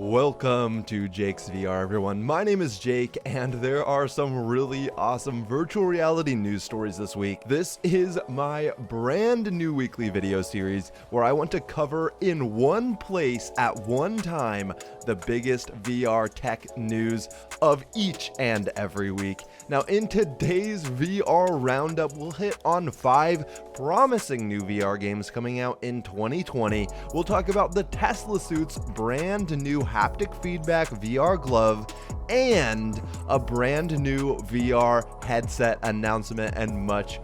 Welcome to Jake's VR, everyone. My name is Jake, and there are some really awesome virtual reality news stories this week. This is my brand new weekly video series where I want to cover in one place at one time the biggest VR tech news of each and every week. Now, in today's VR Roundup, we'll hit on 5 promising new VR games coming out in 2020. We'll talk about the Teslasuit's brand new haptic feedback VR glove and a brand new VR headset announcement and much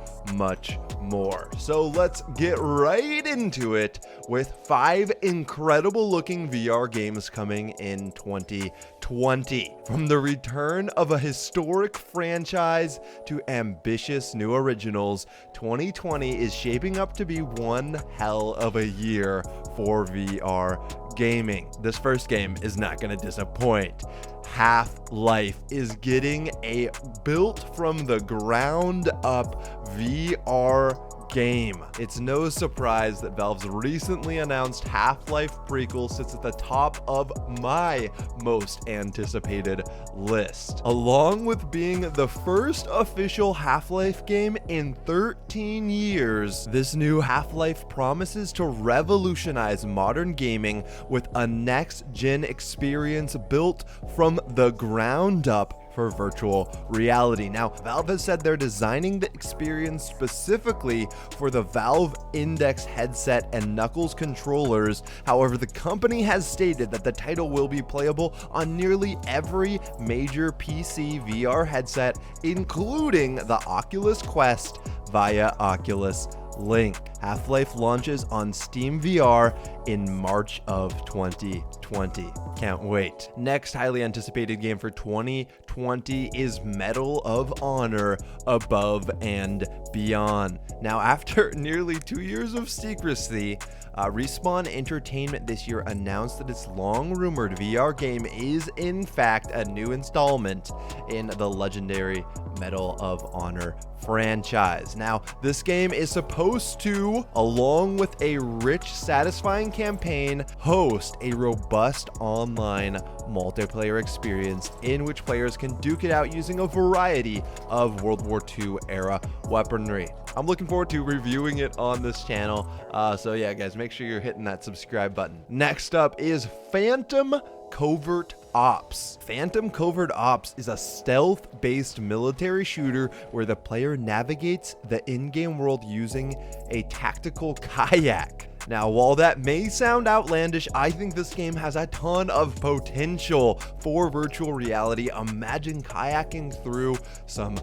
more. So let's get right into it with 5 incredible looking VR games coming in 2020. From the return of a historic franchise to ambitious new originals, 2020 is shaping up to be one hell of a year for VR gaming. This first game is not going to disappoint. Half-Life is getting a built from the ground up VR game. It's no surprise that Valve's recently announced Half-Life prequel sits at the top of my most anticipated list. Along with being the first official Half-Life game in 13 years, this new Half-Life promises to revolutionize modern gaming with a next-gen experience built from the ground up for virtual reality. Now, Valve has said they're designing the experience specifically for the Valve Index headset and Knuckles controllers. However, the company has stated that the title will be playable on nearly every major PC VR headset, including the Oculus Quest via Oculus Link. Half-Life launches on SteamVR in March of 2020. Can't wait. Next highly anticipated game for 2020 is Medal of Honor Above and Beyond. Now, after nearly 2 years of secrecy, Respawn Entertainment this year announced that its long-rumored VR game is in fact a new installment in the legendary Medal of Honor franchise. Now, this game is supposed to, along with a rich, satisfying campaign, host a robust online multiplayer experience in which players can duke it out using a variety of World War II era weaponry. I'm looking forward to reviewing it on this channel. So yeah, guys, make sure you're hitting that subscribe button. Next up is Phantom Covert Ops. Phantom Covert Ops is a stealth-based military shooter where the player navigates the in-game world using a tactical kayak. Now, while that may sound outlandish, I think this game has a ton of potential for virtual reality. Imagine kayaking through some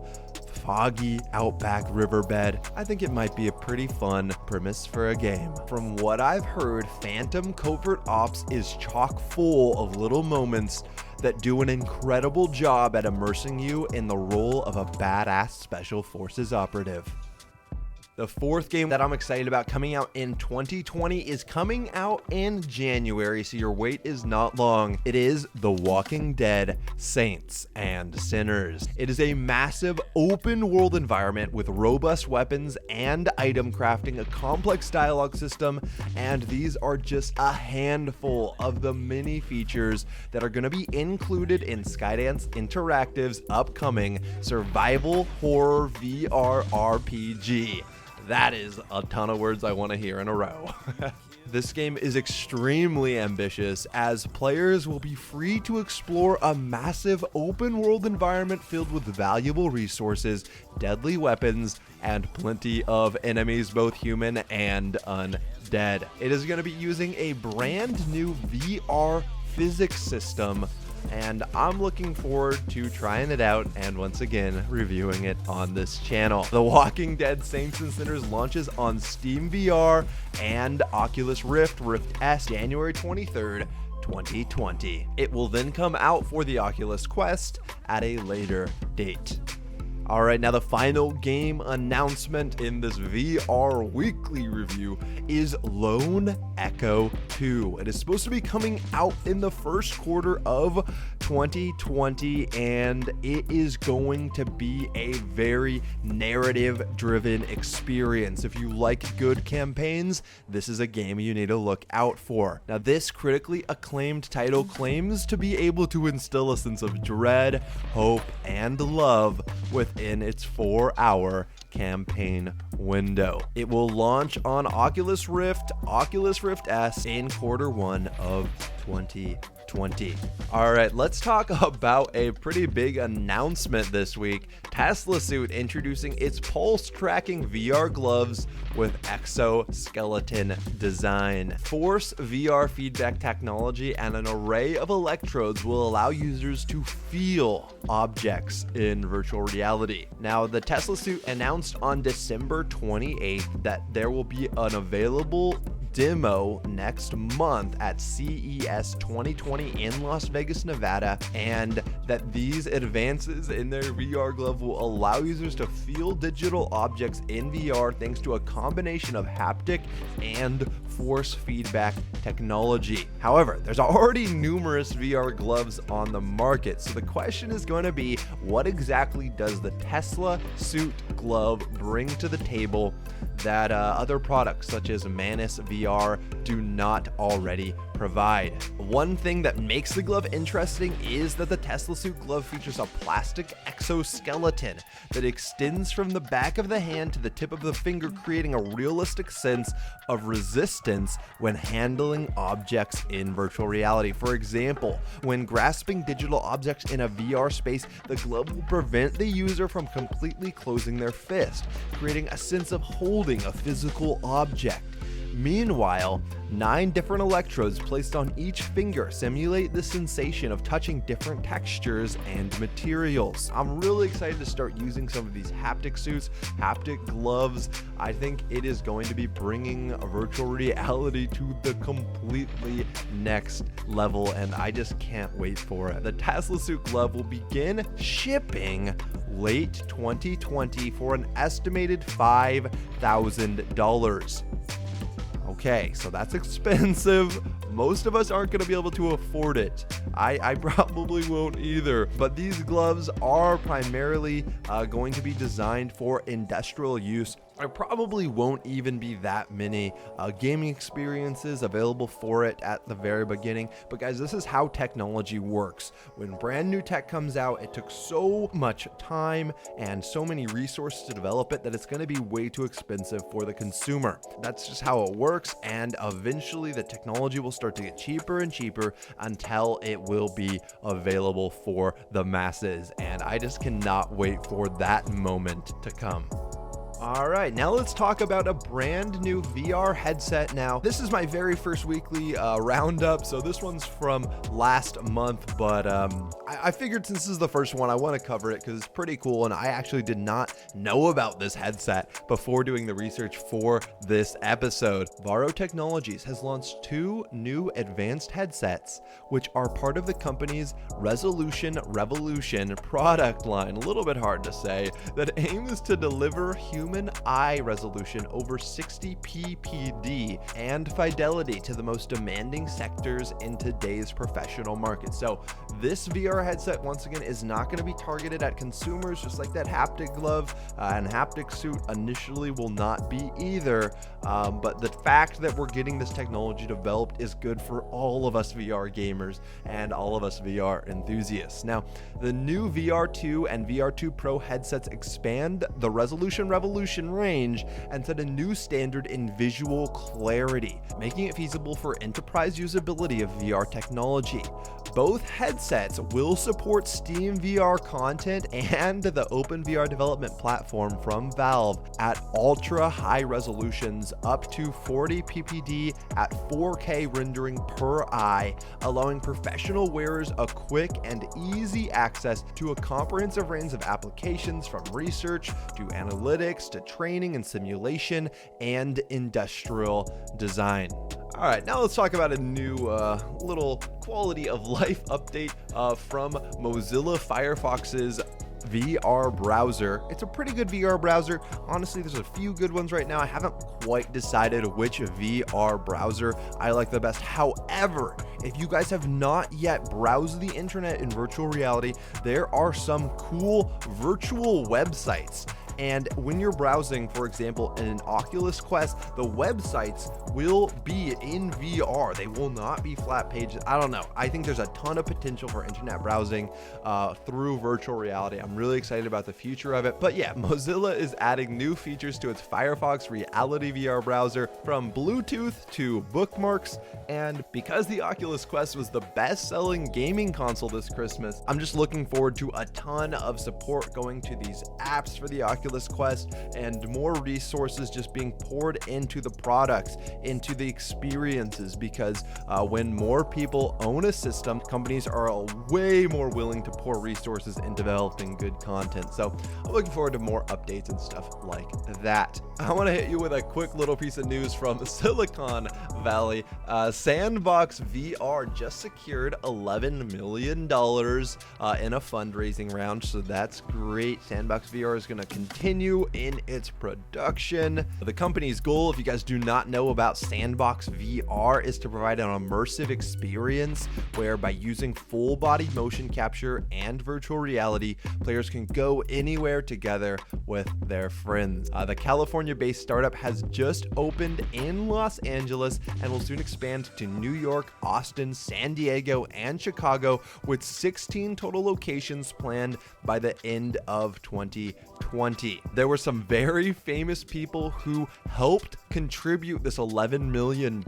foggy outback riverbed. I think it might be a pretty fun premise for a game. From what I've heard, Phantom Covert Ops is chock full of little moments that do an incredible job at immersing you in the role of a badass special forces operative. The fourth game that I'm excited about coming out in 2020 is coming out in January, so your wait is not long. It is The Walking Dead: Saints and Sinners. It is a massive open world environment with robust weapons and item crafting, a complex dialogue system, and these are just a handful of the many features that are going to be included in Skydance Interactive's upcoming survival horror VR RPG. That is a ton of words I want to hear in a row. This game is extremely ambitious, as players will be free to explore a massive open world environment filled with valuable resources, deadly weapons, and plenty of enemies, both human and undead. It is going to be using a brand new VR physics system, and I'm looking forward to trying it out and once again reviewing it on this channel. The Walking Dead: Saints and Sinners launches on SteamVR and Oculus Rift S January 23rd, 2020. It will then come out for the Oculus Quest at a later date. Alright, now the final game announcement in this VR weekly review is Lone Echo 2. It is supposed to be coming out in the first quarter of 2020, and it is going to be a very narrative-driven experience. If you like good campaigns, this is a game you need to look out for. Now, this critically acclaimed title claims to be able to instill a sense of dread, hope, and love within its 4-hour campaign window. It will launch on Oculus Rift, Oculus Rift S in Q1 of 2020. All right, let's talk about a pretty big announcement this week. Teslasuit introducing its pulse tracking VR gloves with exoskeleton design. Force VR feedback technology and an array of electrodes will allow users to feel objects in virtual reality. Now, the Teslasuit announced on December 28th that there will be an available demo next month at CES 2020 in Las Vegas, Nevada, and that these advances in their VR glove will allow users to feel digital objects in VR thanks to a combination of haptic and force feedback technology. However, there's already numerous VR gloves on the market, so the question is going to be, what exactly does the Teslasuit Glove bring to the table that other products such as Manus VR do not already provide? One thing that makes the glove interesting is that the Teslasuit Glove features a plastic exoskeleton that extends from the back of the hand to the tip of the finger, creating a realistic sense of resistance when handling objects in virtual reality. For example, when grasping digital objects in a VR space, the glove will prevent the user from completely closing their fist, creating a sense of holding a physical object. Meanwhile, 9 different electrodes placed on each finger simulate the sensation of touching different textures and materials. I'm really excited to start using some of these haptic suits, haptic gloves. I think it is going to be bringing virtual reality to the completely next level, and I just can't wait for it. The Teslasuit Glove will begin shipping late 2020 for an estimated $5,000. Okay, so that's expensive. Most of us aren't going to be able to afford it. I probably won't either. But these gloves are primarily going to be designed for industrial use. There probably won't even be that many gaming experiences available for it at the very beginning. But guys, this is how technology works. When brand new tech comes out, it took so much time and so many resources to develop it that it's going to be way too expensive for the consumer. That's just how it works, and eventually the technology will start to get cheaper and cheaper until it will be available for the masses. And I just cannot wait for that moment to come. All right, now let's talk about a brand new VR headset. Now, this is my very first weekly roundup, so this one's from last month, but I figured since this is the first one, I want to cover it because it's pretty cool, and I actually did not know about this headset before doing the research for this episode. Varo Technologies has launched 2 new advanced headsets, which are part of the company's Resolution Revolution product line, a little bit hard to say, that aims to deliver human eye resolution over 60 ppd and fidelity to the most demanding sectors in today's professional market. So this VR headset, once again, is not going to be targeted at consumers, just like that haptic glove and haptic suit initially will not be either. But the fact that we're getting this technology developed is good for all of us VR gamers and all of us VR enthusiasts. Now, the new VR2 and VR2 Pro headsets expand the Resolution Revolution range and set a new standard in visual clarity, making it feasible for enterprise usability of VR technology. Both headsets will support SteamVR content and the OpenVR development platform from Valve at ultra high resolutions up to 40 ppd at 4K rendering per eye, allowing professional wearers a quick and easy access to a comprehensive range of applications, from research to analytics to training and simulation and industrial design. All right, now let's talk about a new little quality of life update from Mozilla Firefox's VR browser. It's a pretty good VR browser. Honestly, there's a few good ones right now. I haven't quite decided which VR browser I like the best. However, if you guys have not yet browsed the internet in virtual reality, there are some cool virtual websites. And when you're browsing, for example, in an Oculus Quest, the websites will be in VR. They will not be flat pages. I don't know. I think there's a ton of potential for internet browsing through virtual reality. I'm really excited about the future of it. But yeah, Mozilla is adding new features to its Firefox Reality VR browser, from Bluetooth to bookmarks. And because the Oculus Quest was the best-selling gaming console this Christmas, I'm just looking forward to a ton of support going to these apps for the Oculus Quest, and more resources just being poured into the products, into the experiences, because when more people own a system, companies are way more willing to pour resources in developing good content. So I'm looking forward to more updates and stuff like that. I want to hit you with a quick little piece of news from Silicon Valley. Sandbox VR just secured $11 million in a fundraising round, so that's great. Sandbox VR is going to continue in its production. The company's goal, if you guys do not know about Sandbox VR, is to provide an immersive experience where, by using full body motion capture and virtual reality, players can go anywhere together with their friends. The California-based startup has just opened in Los Angeles and will soon expand to New York, Austin, San Diego, and Chicago, with 16 total locations planned by the end of 2020. There were some very famous people who helped contribute this $11 million,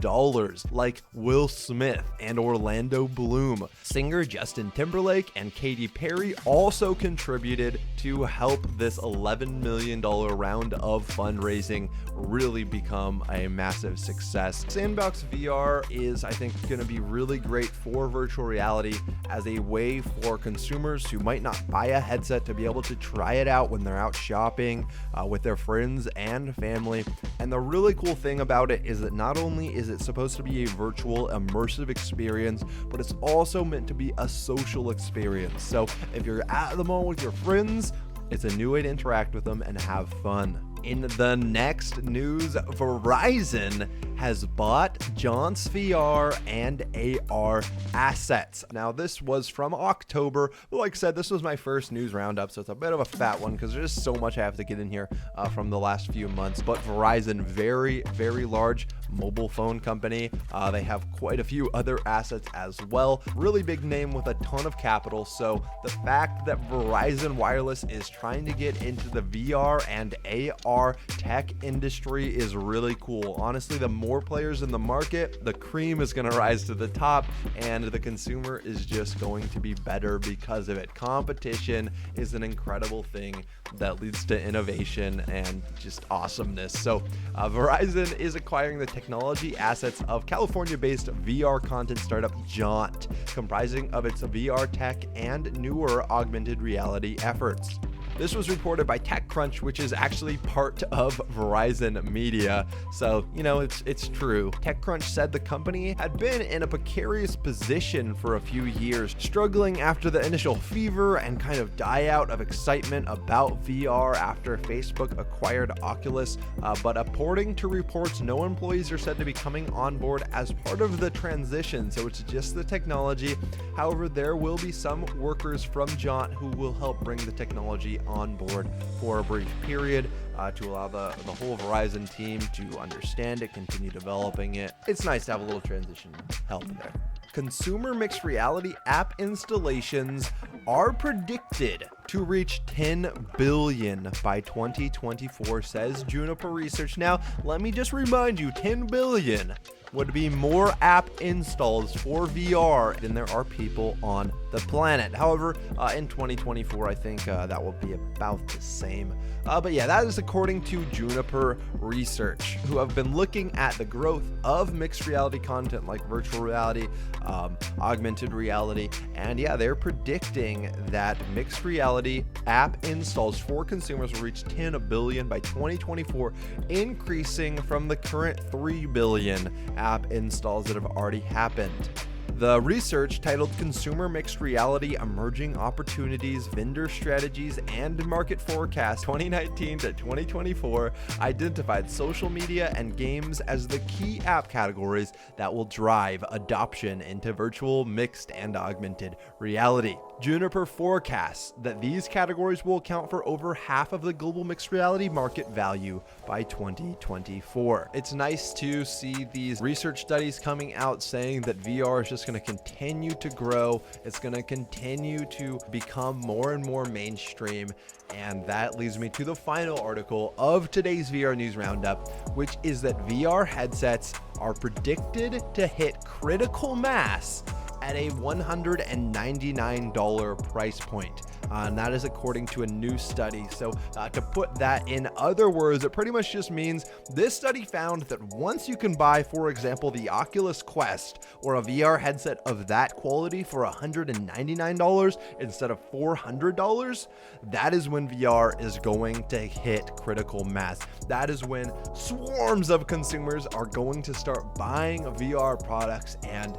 like Will Smith and Orlando Bloom. Singer Justin Timberlake and Katy Perry also contributed to help this $11 million round of fundraising really become a massive success. Sandbox VR is, I think, going to be really great for virtual reality as a way for consumers who might not buy a headset to be able to try it out when they're out shopping with their friends and family. And the really cool thing about it is that not only is it supposed to be a virtual immersive experience, but it's also meant to be a social experience. So if you're at the mall with your friends, it's a new way to interact with them and have fun. In the next news, Verizon has bought Jaunt's VR and AR assets. Now, this was from October, but like I said, this was my first news roundup, so it's a bit of a fat one because there's so much I have to get in here from the last few months. But Verizon, very, very large mobile phone company. They have quite a few other assets as well. Really big name with a ton of capital. So the fact that Verizon Wireless is trying to get into the VR and AR tech industry is really cool. Honestly, the more players in the market, the cream is going to rise to the top, and the consumer is just going to be better because of it. Competition is an incredible thing that leads to innovation and just awesomeness. So Verizon is acquiring the technology assets of California-based VR content startup Jaunt, comprising of its VR tech and newer augmented reality efforts. This was reported by TechCrunch, which is actually part of Verizon Media. So, you know, it's true. TechCrunch said the company had been in a precarious position for a few years, struggling after the initial fever and kind of die out of excitement about VR after Facebook acquired Oculus. But according to reports, no employees are said to be coming on board as part of the transition. So it's just the technology. However, there will be some workers from Jaunt who will help bring the technology on board for a brief period to allow the whole Verizon team to understand it, continue developing it. It's nice to have a little transition help there. Consumer mixed reality app installations are predicted to reach 10 billion by 2024, says Juniper Research. Now, let me just remind you, 10 billion would be more app installs for VR than there are people on the planet. However, in 2024, I think that will be about the same. But yeah, that is according to Juniper Research, who have been looking at the growth of mixed reality content like virtual reality, augmented reality, and yeah, they're predicting that mixed reality app installs for consumers will reach 10 billion by 2024, increasing from the current 3 billion app installs that have already happened. The research, titled Consumer Mixed Reality Emerging Opportunities, Vendor Strategies, and Market Forecast 2019 to 2024, identified social media and games as the key app categories that will drive adoption into virtual, mixed, and augmented reality. Juniper forecasts that these categories will account for over half of the global mixed reality market value by 2024. It's nice to see these research studies coming out saying that VR is just going to continue to grow. It's going to continue to become more and more mainstream. And that leads me to the final article of today's VR News Roundup, which is that VR headsets are predicted to hit critical mass at a $199 price point. And that is according to a new study. So to put that in other words, it pretty much just means this study found that once you can buy, for example, the Oculus Quest or a VR headset of that quality for $199 instead of $400, that is when VR is going to hit critical mass. That is when swarms of consumers are going to start buying VR products. And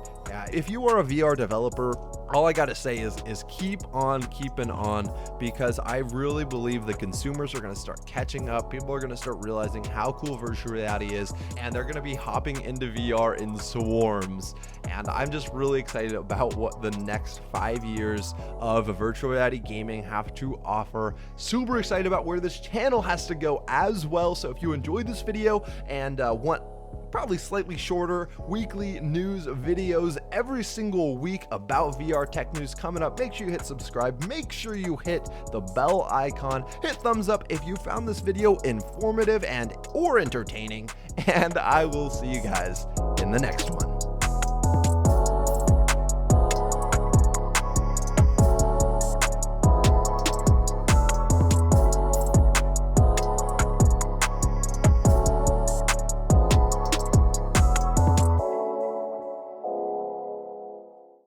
if you are a VR developer, all I gotta say is keep on keeping on, because I really believe the consumers are gonna start catching up. People are gonna start realizing how cool virtual reality is, and they're gonna be hopping into VR in swarms. And I'm just really excited about what the next 5 years of virtual reality gaming have to offer. Super excited about where this channel has to go as well. So if you enjoyed this video and want probably slightly shorter weekly news videos every single week about VR tech news coming up, make sure you hit subscribe, make sure you hit the bell icon, hit thumbs up if you found this video informative and or entertaining, and I will see you guys in the next one.